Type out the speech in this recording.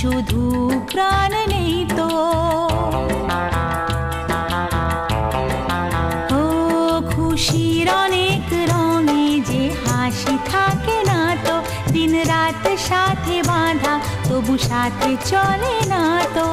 শুধু প্রাণ নেই তো। ও খুশির অনেক রঙে যে হাসি থাকে না তো, দিন রাত সাথে বাঁধা তবু সাথে চলে না তো।